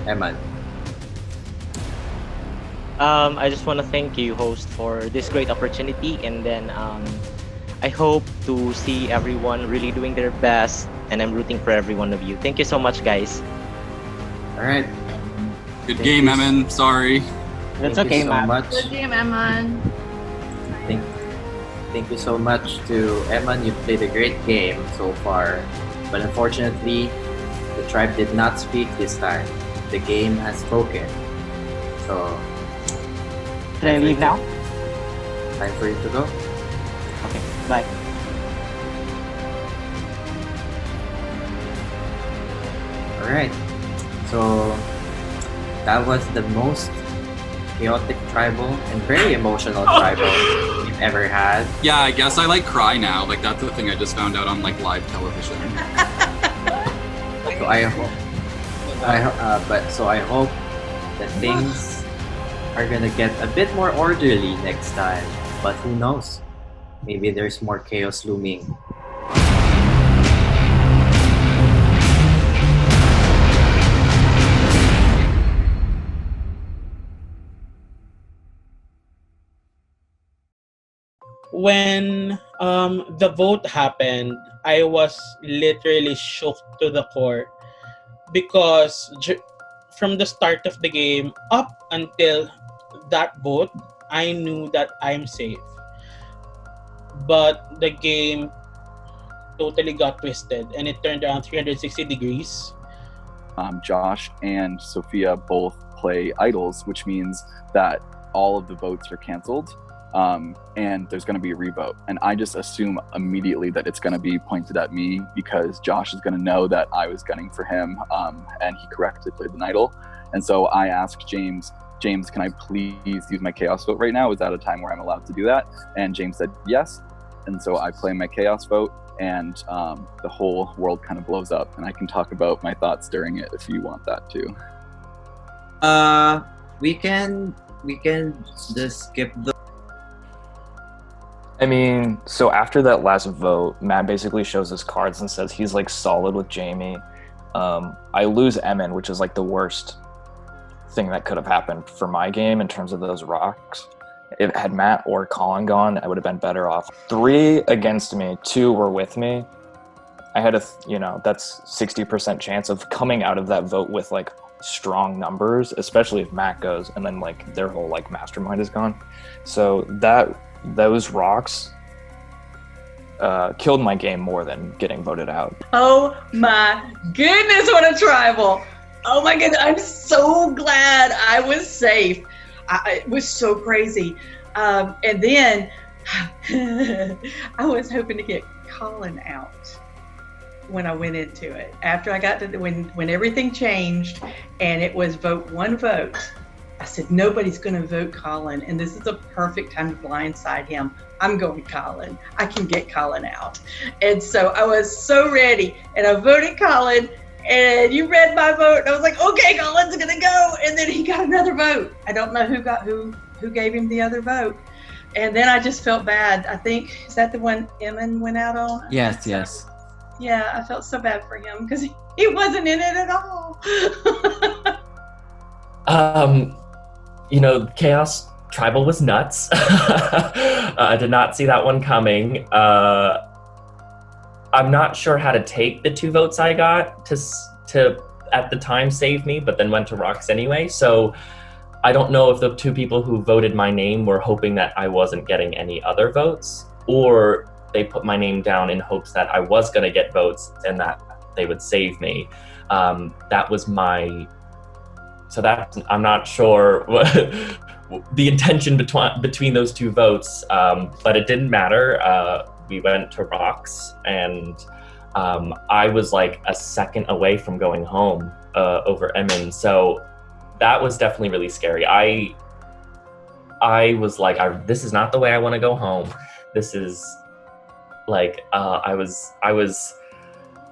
Eman. I just want to thank you, host, for this great opportunity, and then I hope to see everyone really doing their best, and I'm rooting for every one of you. Thank you so much, guys. All right. Good Thank game, you. Emin. Sorry. That's Thank okay, you so Matt. much. Good game, Eman. Thank you so much to Eman. You played a great game so far, but unfortunately, the tribe did not speak this time. The game has spoken. So, Can I leave now? time for you to go. Okay, bye. All right. So that was the most chaotic tribal and very emotional tribal we've ever had. Yeah, I guess I like cry now. Like that's the thing I just found out on like live television. So I hope, I hope that things are gonna get a bit more orderly next time. But who knows? Maybe there's more chaos looming. When the vote happened, I was literally shook to the core because from the start of the game up until that vote, I knew that I'm safe. But the game totally got twisted and it turned around 360 degrees. Josh and Sophia both play idols, which means that all of the votes are canceled. And there's going to be a revote. And I just assume immediately that it's going to be pointed at me because Josh is going to know that I was gunning for him and he correctly played an idol. And so I asked James, can I please use my chaos vote right now? Is that a time where I'm allowed to do that? And James said yes. And so I play my chaos vote and the whole world kind of blows up. And I can talk about my thoughts during it if you want that too. We can just skip the. I mean, so after that last vote, Matt basically shows his cards and says he's like solid with Jamie. I lose Emin, which is like the worst thing that could have happened for my game in terms of those rocks. If had Matt or Colin gone, I would have been better off. 3 against me, 2 were with me. I had that's 60% chance of coming out of that vote with like strong numbers, especially if Matt goes and then like their whole like mastermind is gone. So those rocks killed my game more than getting voted out. Oh my goodness, what a tribal. Oh my goodness, I'm so glad I was safe. It was so crazy. And then I was hoping to get Colin out when I went into it. After I got to when everything changed and it was one vote, I said, nobody's going to vote Colin, and this is a perfect time to blindside him. I'm going Colin. I can get Colin out. And so I was so ready, and I voted Colin, and you read my vote, and I was like, okay, Colin's going to go, and then he got another vote. I don't know who gave him the other vote. And then I just felt bad. I think, is that the one Emin went out on? Yes. Yeah, I felt so bad for him because he wasn't in it at all. Chaos Tribal was nuts. I did not see that one coming. I'm not sure how to take the 2 votes I got to at the time save me, but then went to rocks anyway. So I don't know if the 2 people who voted my name were hoping that I wasn't getting any other votes, or they put my name down in hopes that I was going to get votes and that they would save me. That was so that I'm not sure what the intention between those 2 votes, but it didn't matter. We went to rocks, and I was like a second away from going home over Emin. So that was definitely really scary. I was like, this is not the way I want to go home. This is like, I was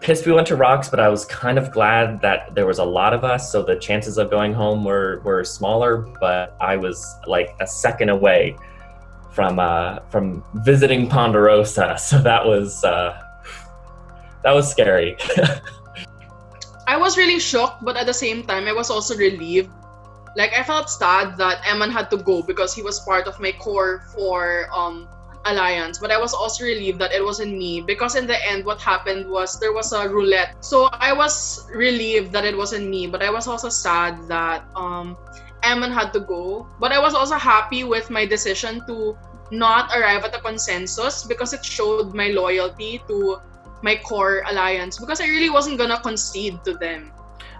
pissed we went to rocks, but I was kind of glad that there was a lot of us, so the chances of going home were smaller, but I was like a second away from visiting Ponderosa, so that was scary. I was really shocked, but at the same time, I was also relieved. Like, I felt sad that Eman had to go because he was part of my core for alliance. But I was also relieved that it wasn't me, because in the end, what happened was there was a roulette. So I was relieved that it wasn't me, but I was also sad that Eman had to go. But I was also happy with my decision to not arrive at a consensus, because it showed my loyalty to my core alliance, because I really wasn't gonna concede to them.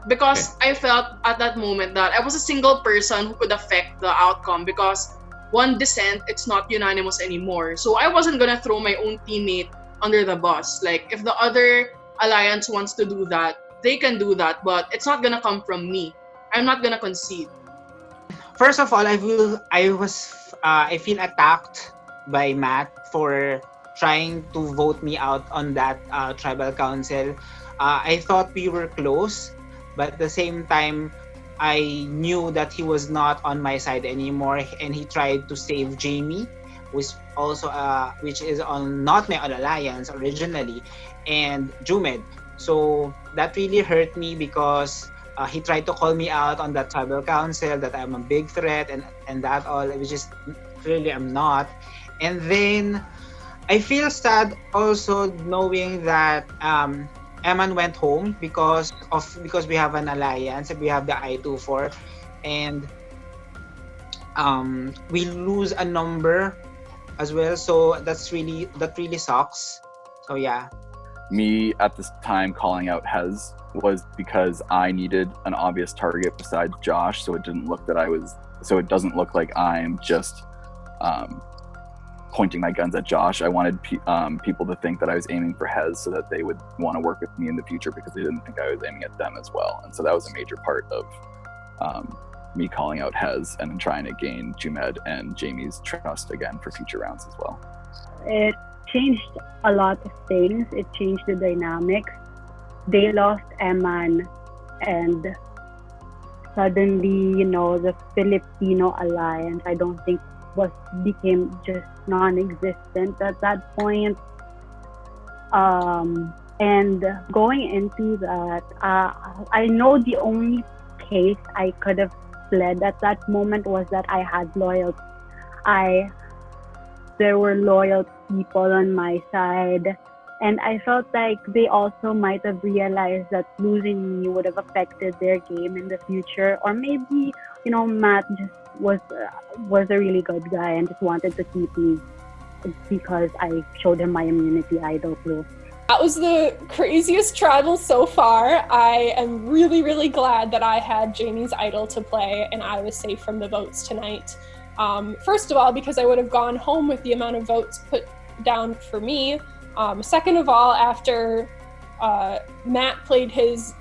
Because I felt at that moment that I was a single person who could affect the outcome, because one dissent, it's not unanimous anymore. So I wasn't gonna throw my own teammate under the bus. Like, if the other alliance wants to do that, they can do that, but it's not gonna come from me. I'm not gonna concede. First of all, I feel attacked by Matt for trying to vote me out on that tribal council. I thought we were close, but at the same time, I knew that he was not on my side anymore, and he tried to save Jamie, which is on not my alliance originally, and Jumed. So that really hurt me, because he tried to call me out on that tribal council that I'm a big threat and that all, which is really I'm not. And then I feel sad also knowing that Eman went home because we have an alliance, we have the I-24, and we lose a number as well. So that really sucks. So yeah. Me at this time calling out Hez was because I needed an obvious target besides Josh, so it doesn't look like I'm just pointing my guns at Josh. I wanted people to think that I was aiming for Hez, so that they would want to work with me in the future, because they didn't think I was aiming at them as well. And so that was a major part of me calling out Hez and then trying to gain Jumed and Jamie's trust again for future rounds as well. It changed a lot of things. It changed the dynamics. They lost Eman, and suddenly, the Filipino alliance, I don't think became just non-existent at that point. And going into that, I know the only case I could have pled at that moment was that I had loyalty. There were loyal people on my side, and I felt like they also might have realized that losing me would have affected their game in the future, or maybe Matt just was a really good guy and just wanted to keep me because I showed him my immunity idol clue. That was the craziest tribal so far. I am really, really glad that I had Jamie's idol to play and I was safe from the votes tonight. First of all, because I would have gone home with the amount of votes put down for me. Second of all, after Matt played his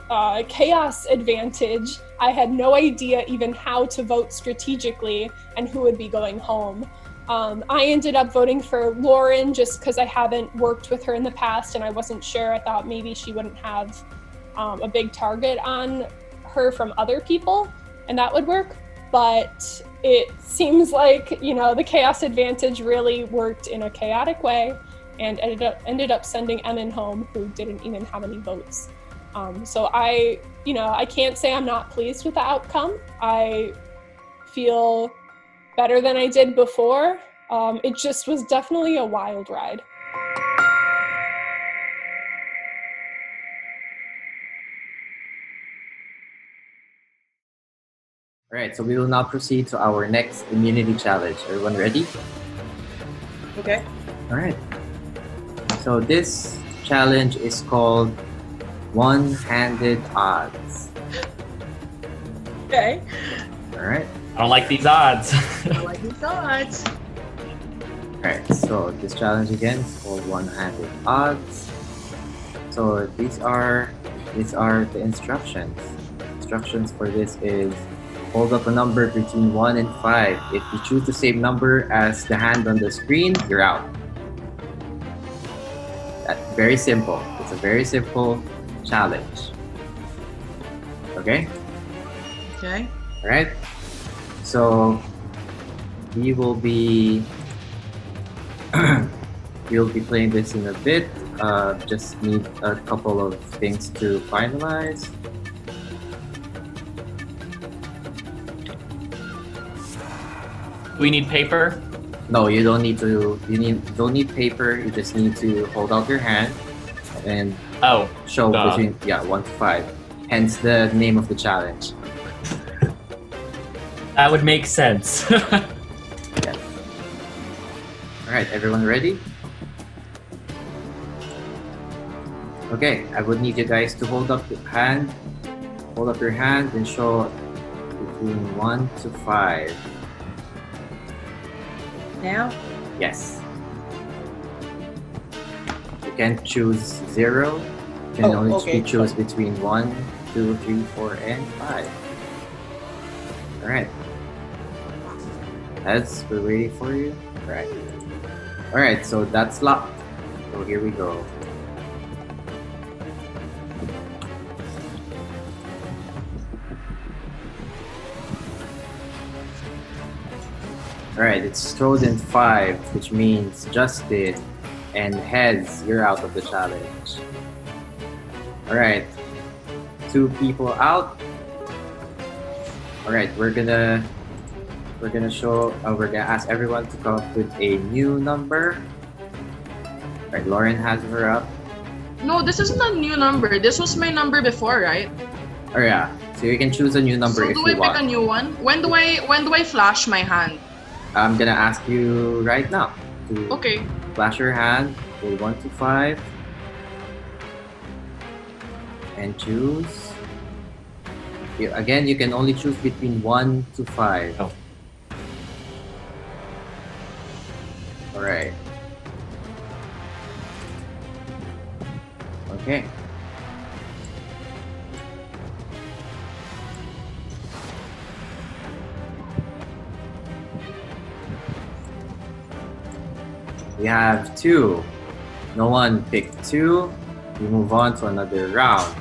chaos advantage, I had no idea even how to vote strategically and who would be going home. I ended up voting for Lauren just because I haven't worked with her in the past and I wasn't sure. I thought maybe she wouldn't have a big target on her from other people and that would work. But it seems like, the chaos advantage really worked in a chaotic way and ended up sending Emin home, who didn't even have any votes. So I can't say I'm not pleased with the outcome. I feel better than I did before. It just was definitely a wild ride. All right, so we will now proceed to our next immunity challenge. Everyone ready? Okay. All right. So this challenge is called one-handed odds. Okay. All right. I don't like these odds. I like these odds. All right. So this challenge again is called one-handed odds. So these are the instructions. Instructions for this is hold up a number between 1 and 5. If you choose the same number as the hand on the screen, you're out. That's very simple. It's a very simple challenge. Okay? Okay. All right. So we will be we'll be playing this in a bit. Just need a couple of things to finalize. Do we need paper? No, you don't need to. Don't need paper. You just need to hold out your hand and show between 1 to 5. Hence the name of the challenge. That would make sense. Yes. All right, everyone ready? Okay, I would need you guys to hold up your hand. Hold up your hand and show between 1 to 5. Now? Yes. You can choose 0. You can only choose between 1, 2, 3, 4, and 5. Alright. Heads, we're waiting for you. Alright, so that's locked. So here we go. Alright, it's chosen 5, which means Justin, and heads, you're out of the challenge. Alright, 2 people out. Alright, we're gonna ask everyone to come up with a new number. Alright, Lauren has her up. No, this isn't a new number. This was my number before, right? Oh yeah, so you can choose a new number if you want. So do I pick a new one? When do I flash my hand? I'm gonna ask you right now to Okay. flash your hand with 1 to 5 and choose. Again, you can only choose between 1 to 5. Oh. Alright. Okay. We have 2. No one picked 2. We move on to another round.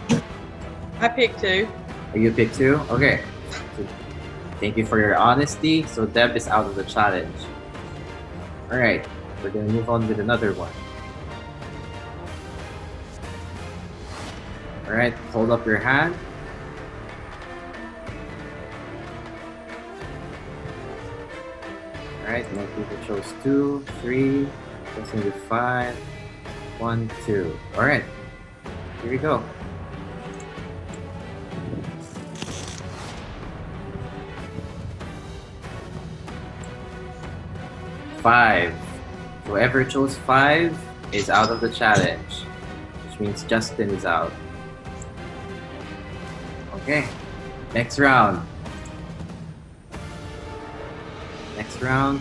I picked 2. You picked 2? Okay. So, thank you for your honesty. So Deb is out of the challenge. Alright, we're gonna move on with another one. Alright, hold up your hand. Alright, most people chose 2, 3, Justin with 5, 1, 2. Alright, here we go. Five. Whoever chose 5 is out of the challenge, which means Justin is out. Okay, next round. Next round.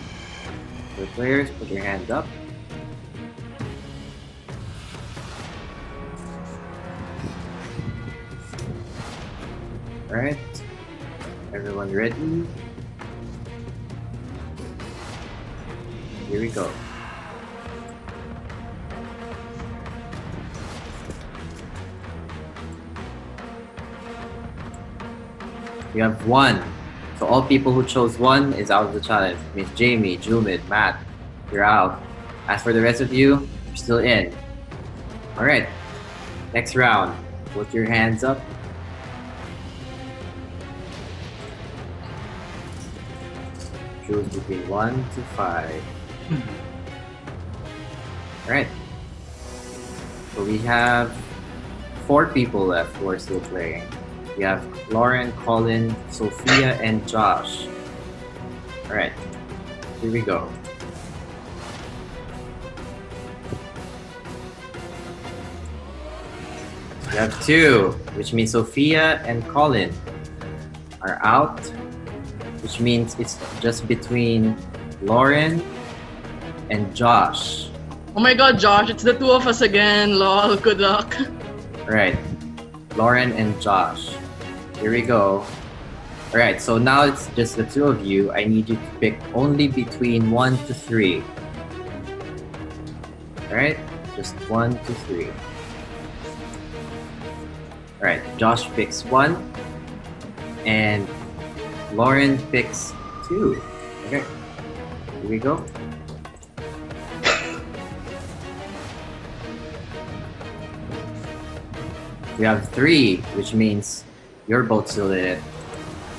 For players, put your hands up. Alright, everyone ready? Here we go. We have 1. So all people who chose 1 is out of the challenge. It means Jamie, Jumid, Matt, you're out. As for the rest of you, you're still in. Alright, next round. Put your hands up. Choose between 1 to 5. Alright. So we have 4 people left who are still playing. We have Lauren, Colin, Sophia, and Josh. Alright. Here we go. We have 2, which means Sophia and Colin are out, which means it's just between Lauren and Josh. Oh my god, Josh, it's the 2 of us again. Lol, good luck. Alright, Lauren and Josh. Here we go. Alright, so now it's just the 2 of you. I need you to pick only between 1 to 3. Alright, just 1 to 3. Alright, Josh picks 1. And Lauren picks 2. Okay, here we go. We have 3, which means you're both still in it.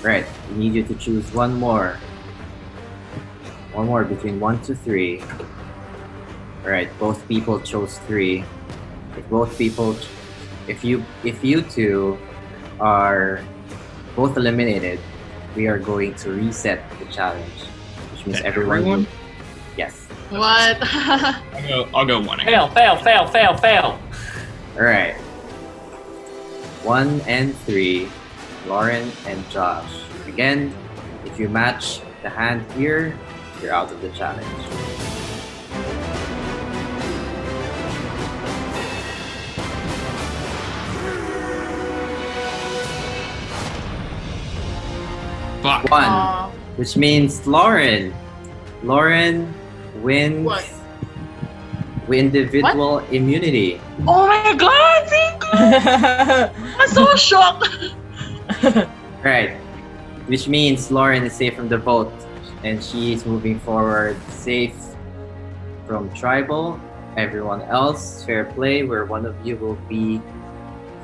Right, we need you to choose 1 more. One more between 1 to 3. Alright, both people chose 3. If you two are both eliminated, we are going to reset the challenge, which means everyone. Yes. What? I'll go 1 again. Fail. All right. 1 and 3, Lauren and Josh. Again, if you match the hand here, you're out of the challenge. Fuck. 1, which means Lauren wins What? individual immunity. Oh my god, thank you! I'm so shocked. Right, which means Lauren is safe from the vote, and she is moving forward safe from tribal. Everyone else, fair play, where one of you will be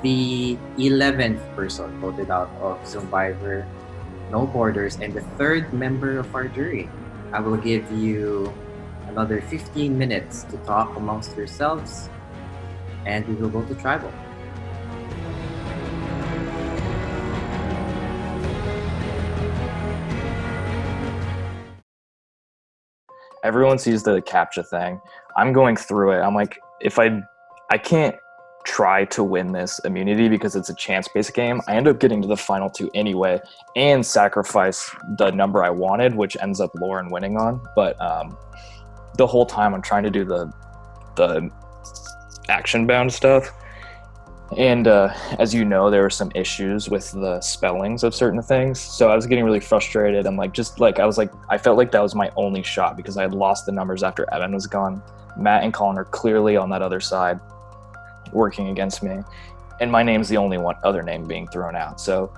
the 11th person voted out of Zoomvivor, No Borders, and the 3rd member of our jury. I will give you another 15 minutes to talk amongst yourselves, and we will go to tribal. Everyone sees the captcha thing. I'm going through it. I'm like, if I can't try to win this immunity because it's a chance-based game. I end up getting to the final 2 anyway and sacrifice the number I wanted, which ends up Lauren winning on. But the whole time I'm trying to do the action-bound stuff. And as you know, there were some issues with the spellings of certain things. So I was getting really frustrated. I'm like, I felt like that was my only shot because I had lost the numbers after Evan was gone. Matt and Colin are clearly on that other side working against me. And my name's the only other name being thrown out. So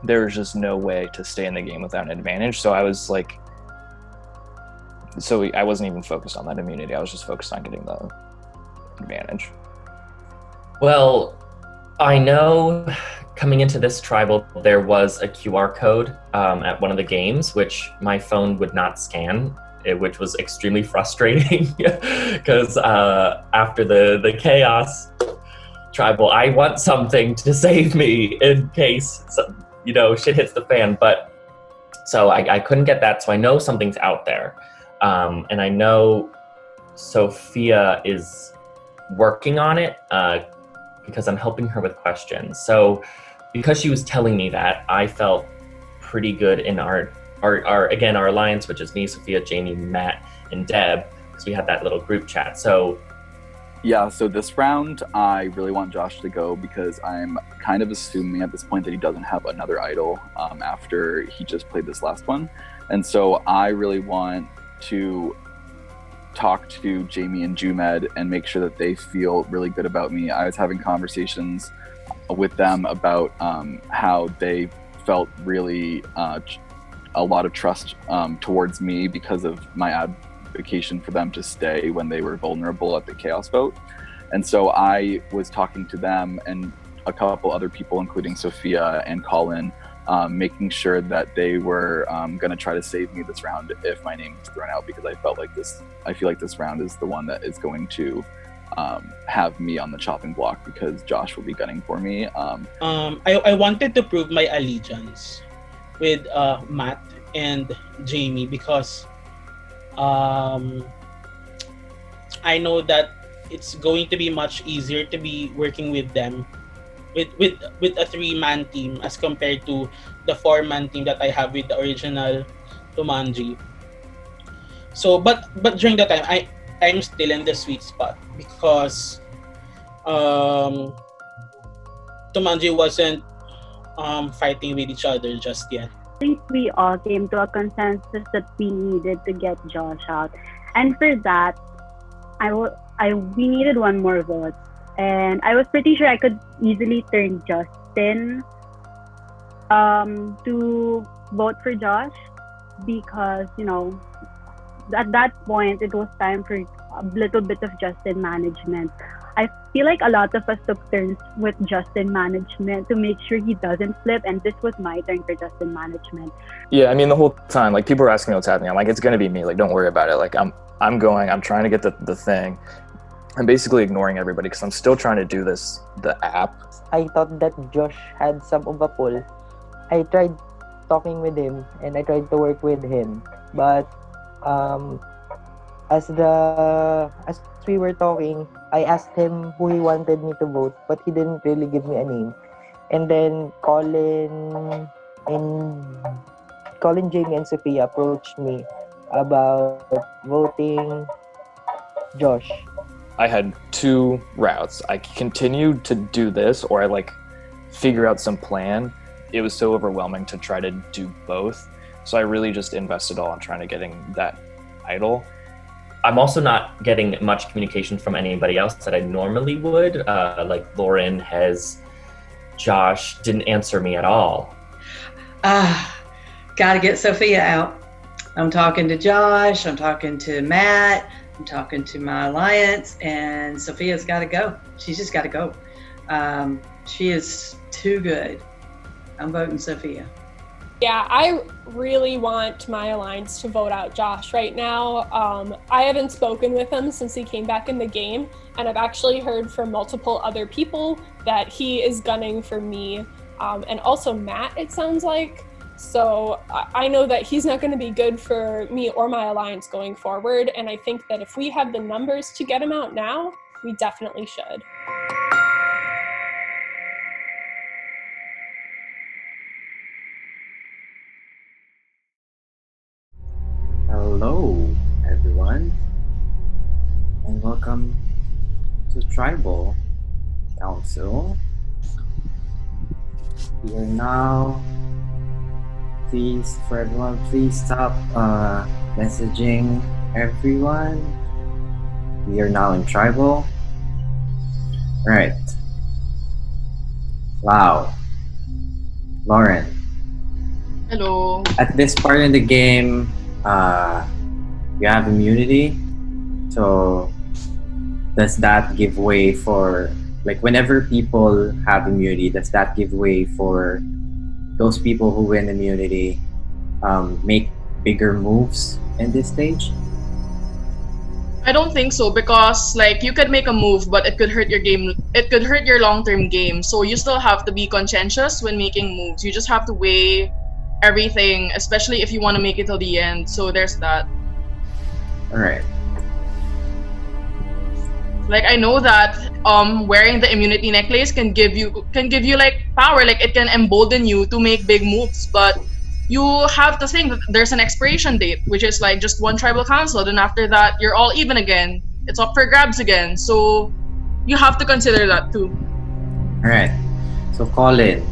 there was just no way to stay in the game without an advantage. So I was like, I wasn't even focused on that immunity. I was just focused on getting the advantage. Well, I know coming into this tribal, there was a QR code at one of the games, which my phone would not scan, which was extremely frustrating because after the chaos tribal, I want something to save me in case, shit hits the fan. But so I couldn't get that. So I know something's out there. And I know Sophia is working on it because I'm helping her with questions. So because she was telling me that, I felt pretty good in our alliance, which is me, Sophia, Jamie, Matt, and Deb, because we had that little group chat. So this round, I really want Josh to go because I'm kind of assuming at this point that he doesn't have another idol after he just played this last one. And so I really want to talk to Jamie and Jumed and make sure that they feel really good about me. I was having conversations with them about how they felt really a lot of trust towards me because of my advocation for them to stay when they were vulnerable at the chaos vote. And so I was talking to them and a couple other people, including Sophia and Colin, making sure that they were going to try to save me this round if my name was thrown out, because I feel like this round is the one that is going to have me on the chopping block because Josh will be gunning for me. I wanted to prove my allegiance with Matt and Jamie because I know that it's going to be much easier to be working with them with a 3-man team as compared to the 4-man team that I have with the original Tumanji. So but during that time I'm still in the sweet spot because Tumanji wasn't fighting with each other just yet. I think we all came to a consensus that we needed to get Josh out, and for that, we needed one more vote, and I was pretty sure I could easily turn Justin to vote for Josh because at that point it was time for a little bit of Justin management. I feel like a lot of us took turns with Justin management to make sure he doesn't flip, and this was my turn for Justin management. Yeah, I mean the whole time, like people were asking me what's happening. I'm like, it's gonna be me. Like, don't worry about it. Like, I'm trying to get the thing. I'm basically ignoring everybody because I'm still trying to do the app. I thought that Josh had some of a pull. I tried talking with him and I tried to work with him, but as we were talking, I asked him who he wanted me to vote, but he didn't really give me a name. And then Colin, Jamie, and Sophia approached me about voting Josh. I had two routes. I continued to do this, or I like figure out some plan. It was so overwhelming to try to do both. So I really just invested all in trying to getting that idol. I'm also not getting much communication from anybody else that I normally would. Like Lauren, Hez, Josh didn't answer me at all. Gotta get Sophia out. I'm talking to Josh, I'm talking to Matt, I'm talking to my alliance, and Sophia's gotta go. She's just gotta go. She is too good. I'm voting Sophia. Yeah, I really want my alliance to vote out Josh right now. I haven't spoken with him since he came back in the game, and I've actually heard from multiple other people that he is gunning for me, and also Matt, it sounds like. So I know that he's not going to be good for me or my alliance going forward, and I think that if we have the numbers to get him out now, we definitely should. Hello, everyone, and welcome to Tribal Council. We are now. Please stop messaging everyone. We are now in Tribal. Right. Wow. Lauren. Hello. At this part in the game, you have immunity. So does that give way for, like, whenever people have immunity, does that give way for those people who win immunity make bigger moves in this stage? I don't think so, because like you could make a move, but it could hurt your game. It could hurt your long-term game. So you still have to be conscientious when making moves. You just have to weigh everything, especially if you want to make it till the end. So there's that. All right. Like I know that wearing the immunity necklace can give you like power. Like it can embolden you to make big moves, but you have to think that there's an expiration date, which is like just one tribal council. Then after that, you're all even again. It's up for grabs again. So you have to consider that too. All right. So Colin,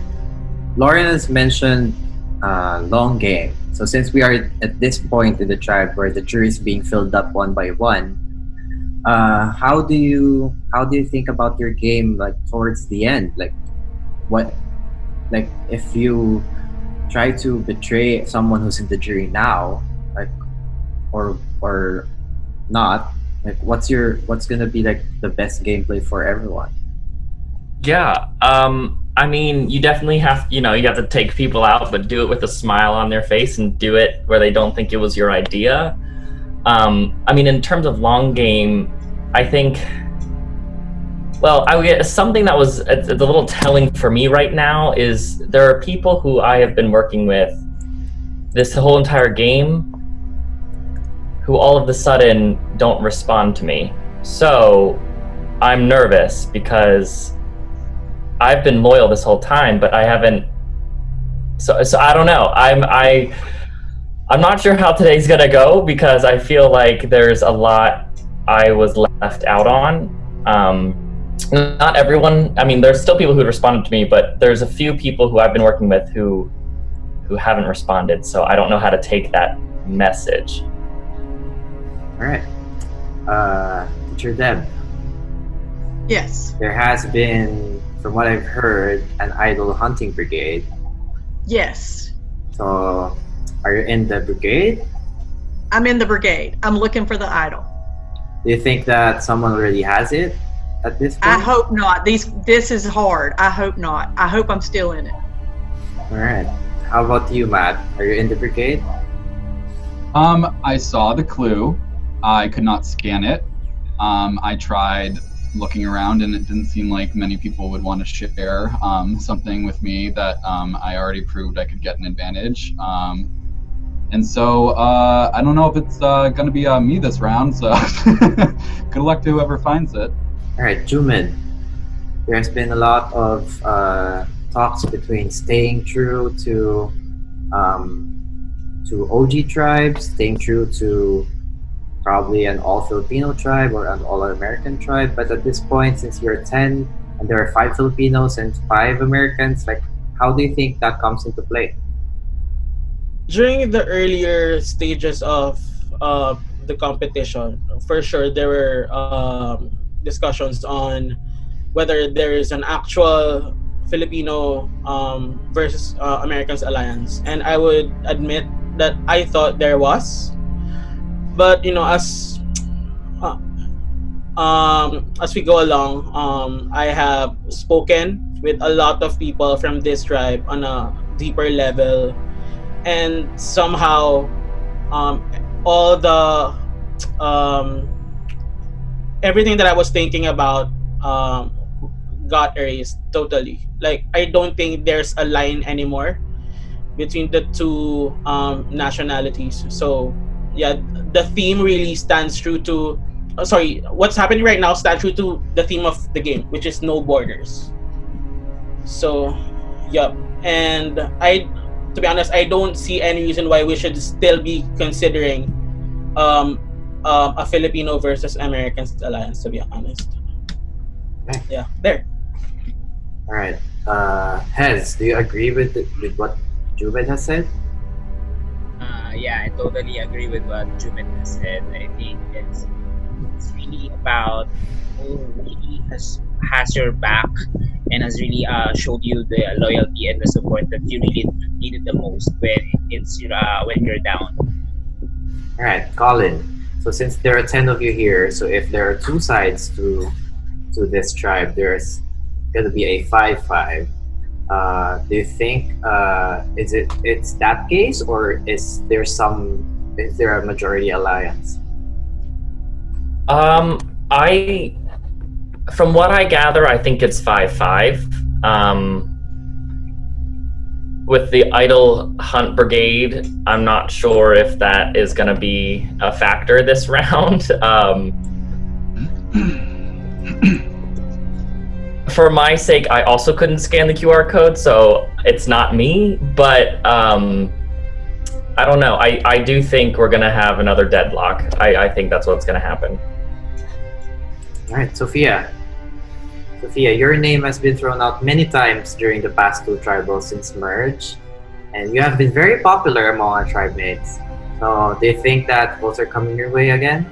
Lauren has mentioned long game. So since we are at this point in the tribe where the jury is being filled up one by one, how do you think about your game, like towards the end? Like what, like if you try to betray someone who's in the jury now, like or not, like what's gonna be like the best gameplay for everyone? Yeah, I mean, you definitely have, you have to take people out, but do it with a smile on their face and do it where they don't think it was your idea. I mean, in terms of long game, I think, well, I would get something that was it's a little telling for me right now is there are people who I have been working with this whole entire game who all of a sudden don't respond to me. So I'm nervous because I've been loyal this whole time, but I haven't. So I don't know. I'm not sure how today's gonna go because I feel like there's a lot I was left out on. Not everyone. I mean, there's still people who responded to me, but there's a few people who I've been working with who haven't responded. So I don't know how to take that message. All right, Teacher Deb. Yes. There has been, from what I've heard, an idol hunting brigade. Yes. So, are you in the brigade? I'm in the brigade. I'm looking for the idol. Do you think that someone already has it? at this point? I hope not. This is hard. I hope not. I hope I'm still in it. All right. How about you, Matt? Are you in the brigade? I saw the clue. I could not scan it. I tried looking around, and it didn't seem like many people would want to share something with me that I already proved I could get an advantage. And so I don't know if it's going to be me this round, so good luck to whoever finds it. All right, Jumin. There's been a lot of talks between staying true to OG tribes, staying true to probably an all-Filipino tribe or an all-American tribe. But at this point, since you're 10 and there are 5 Filipinos and 5 Americans, like, how do you think that comes into play? During the earlier stages of the competition, for sure there were discussions on whether there is an actual Filipino versus Americans alliance, and I would admit that I thought there was, but as we go along, I have spoken with a lot of people from this tribe on a deeper level, and somehow all the everything that I was thinking about got erased totally. Like, I don't think there's a line anymore between the two nationalities. So yeah, the theme really stands true to what's happening right now stands true to the theme of the game, which is no borders. So yeah, and to be honest, I don't see any reason why we should still be considering a Filipino versus Americans alliance, to be honest. Okay. Yeah, there. All right. Hez, do you agree with what Juven has said? Yeah, I totally agree with what Juven has said. I think it's really about who really has your back and has really showed you the loyalty and the support that you really needed the most when you're down. All right, Colin. So since there are 10 of you here, so if there are 2 sides to this tribe, there's going to be a 5-5. Do you think it's that case, or is there a majority alliance? From what I gather, I think it's 5-5. With the Idol Hunt Brigade, I'm not sure if that is going to be a factor this round. For my sake, I also couldn't scan the QR code, so it's not me, but I don't know. I do think we're going to have another deadlock. I think that's what's going to happen. All right, Sophia. Sophia, your name has been thrown out many times during the past 2 tribals since merge, and you have been very popular among our tribe mates. So do you think that votes are coming your way again?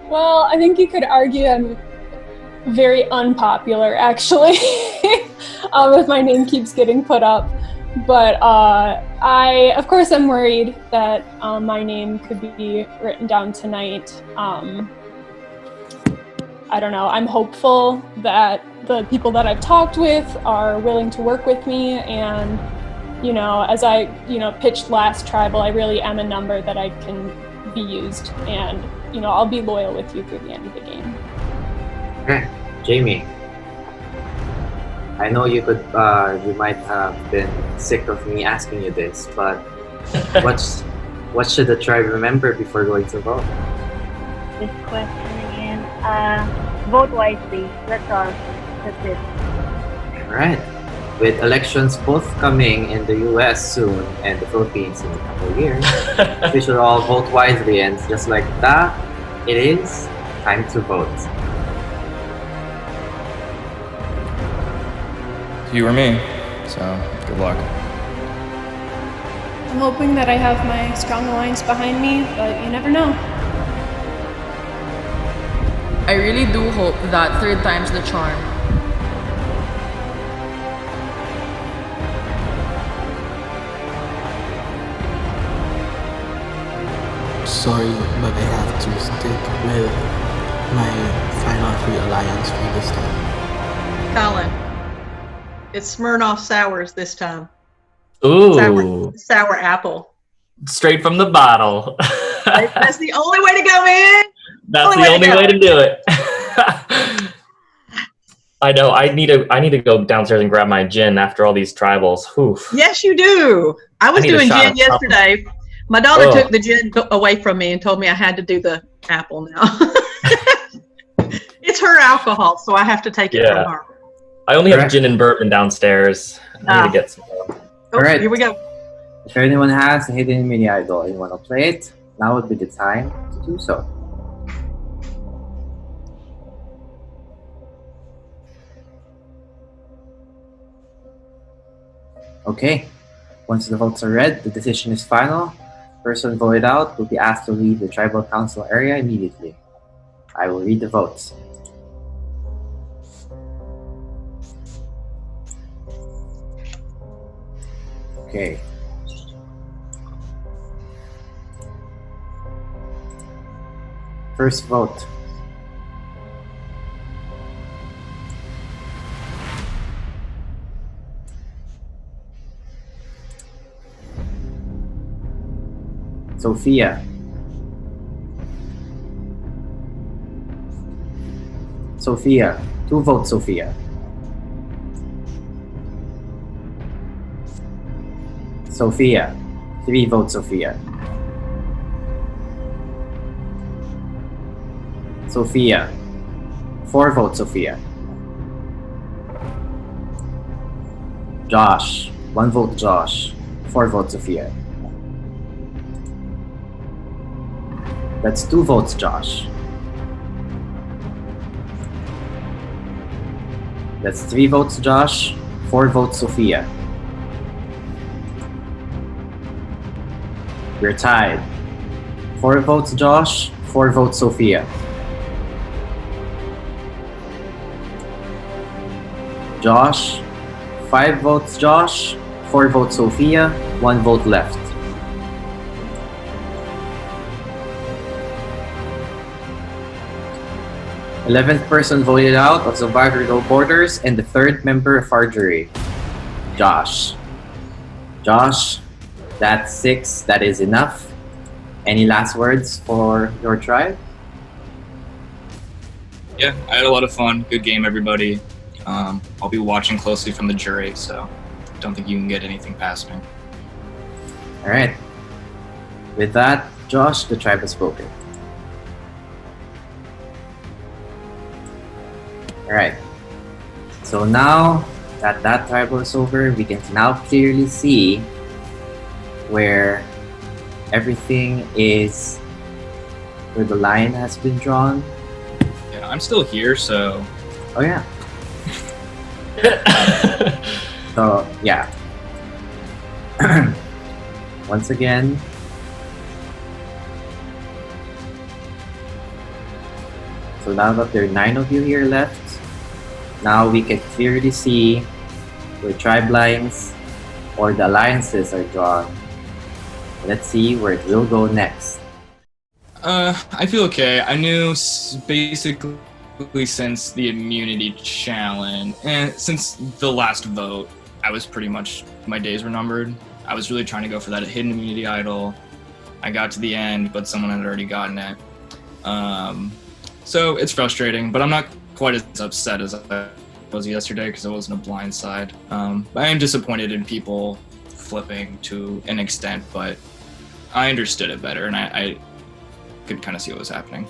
Well, I think you could argue I'm very unpopular, actually, if my name keeps getting put up. But I, of course, am worried that my name could be written down tonight. I don't know. I'm hopeful that the people that I've talked with are willing to work with me. And, as I, pitched last tribal, I really am a number that I can be used. And, I'll be loyal with you through the end of the game. Okay, Jamie. I know you might have been sick of me asking you this, but what should the tribe remember before going to vote? This question again. Vote wisely. That's all. That's it. All right. With elections both coming in the US soon and the Philippines in a couple of years, we should all vote wisely, and just like that, it is time to vote. You or me, so good luck. I'm hoping that I have my strong alliance behind me, but you never know. I really do hope that 3rd time's the charm. Sorry, but I have to stick with my final 3 alliance for this time. Colin, it's Smirnoff Sours this time. Ooh. Sour apple. Straight from the bottle. That's the only way to go, man. That's the only way to do it. I know. I need to go downstairs and grab my gin after all these tribals. Whew. Yes, you do. I was need a doing shot gin of yesterday. My daughter Oh. took the gin away from me and told me I had to do the apple now. It's her alcohol, so I have to take it Yeah. from her. I only have gin and bourbon downstairs. I need to get some. Oh, Alright. Here we go. If anyone has a hidden mini idol and you want to play it, now would be the time to do so. Okay. Once the votes are read, the decision is final. Person voted out will be asked to leave the tribal council area immediately. I will read the votes. Okay. First vote. Sophia. Sophia. 2 votes, Sophia. Sophia. 3 votes, Sophia. Sophia. 4 votes, Sophia. Josh. 1 vote, Josh. 4 votes, Sophia. That's 2 votes, Josh. That's 3 votes, Josh. 4 votes, Sophia. We're tied. 4 votes, Josh. 4 votes, Sophia. Josh. 5 votes, Josh. 4 votes, Sophia. 1 vote left. The 11th person voted out of Zoomvivor No Borders and the 3rd member of our jury, Josh. Josh, that's 6. That is enough. Any last words for your tribe? Yeah, I had a lot of fun. Good game, everybody. I'll be watching closely from the jury, so don't think you can get anything past me. All right. With that, Josh, the tribe has spoken. All right. So now that that tribal is over, we can now clearly see where everything is, where the line has been drawn. Yeah, I'm still here, so. Oh yeah. So yeah. Once again. So now that there are 9 of you here left, now we can clearly see where tribe lines or the alliances are drawn. Let's see where it will go next. I feel okay. I knew basically since the immunity challenge, and since the last vote, I was pretty much, my days were numbered. I was really trying to go for that hidden immunity idol. I got to the end, but someone had already gotten it. So it's frustrating, but I'm not quite as upset as I was yesterday because it wasn't a blind side. I am disappointed in people flipping to an extent, but I understood it better and I could kind of see what was happening.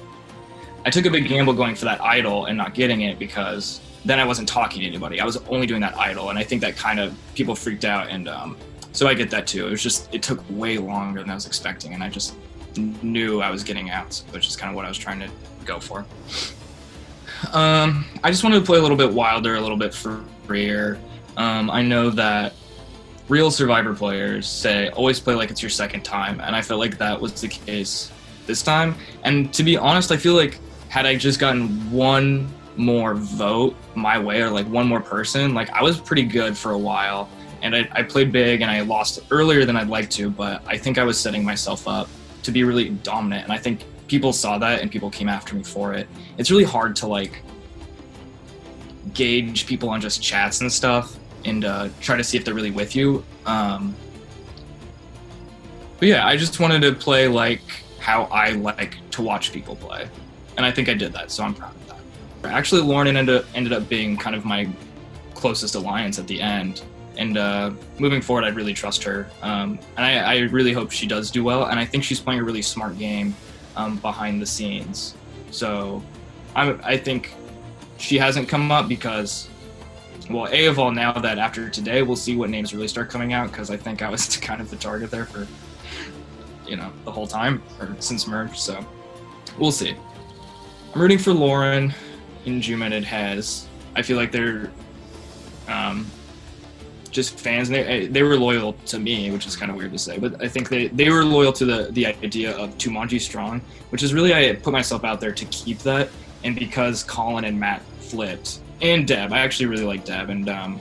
I took a big gamble going for that idol and not getting it because then I wasn't talking to anybody. I was only doing that idol, and I think that kind of people freaked out, and so I get that too. It was just, it took way longer than I was expecting, and I just knew I was getting out, which is kind of what I was trying to go for. I just wanted to play a little bit wilder, a little bit freer. I know that real Survivor players say always play like it's your second time, and I felt like that was the case this time. And to be honest, I feel like had I just gotten one more vote my way, or like one more person, like I was pretty good for a while, and I played big and I lost earlier than I'd like to, but I think I was setting myself up to be really dominant, and I think people saw that and people came after me for it. It's really hard to like gauge people on just chats and stuff and try to see if they're really with you. But yeah, I just wanted to play like how I like to watch people play, and I think I did that, so I'm proud of that. Actually, Lauren ended up being kind of my closest alliance at the end, and moving forward, I really trust her, and I really hope she does do well, and I think she's playing a really smart game behind the scenes. So I think she hasn't come up because, well, A of all, now that after today, we'll see what names really start coming out, because I think I was kind of the target there for, the whole time, or since merge, so we'll see. I'm rooting for Lauren, Injuman, and Hez. I feel like they're just fans, and they were loyal to me, which is kind of weird to say, but I think they were loyal to the idea of Tumanji strong, which is really, I put myself out there to keep that, and because Colin and Matt flipped, and Deb, I actually really like Deb, and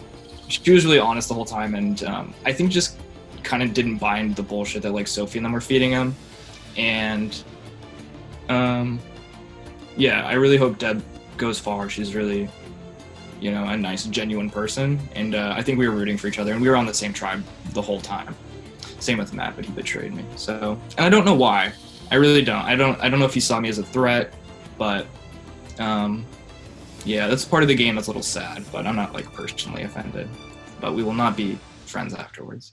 she was really honest the whole time, and I think just kind of didn't buy into the bullshit that like Sophie and them were feeding him, and yeah, I really hope Deb goes far. She's really, a nice, genuine person, and I think we were rooting for each other, and we were on the same tribe the whole time. Same with Matt, but he betrayed me. So, and I don't know why. I really don't. I don't know if he saw me as a threat, but yeah, that's part of the game that's a little sad, but I'm not like personally offended. But we will not be friends afterwards.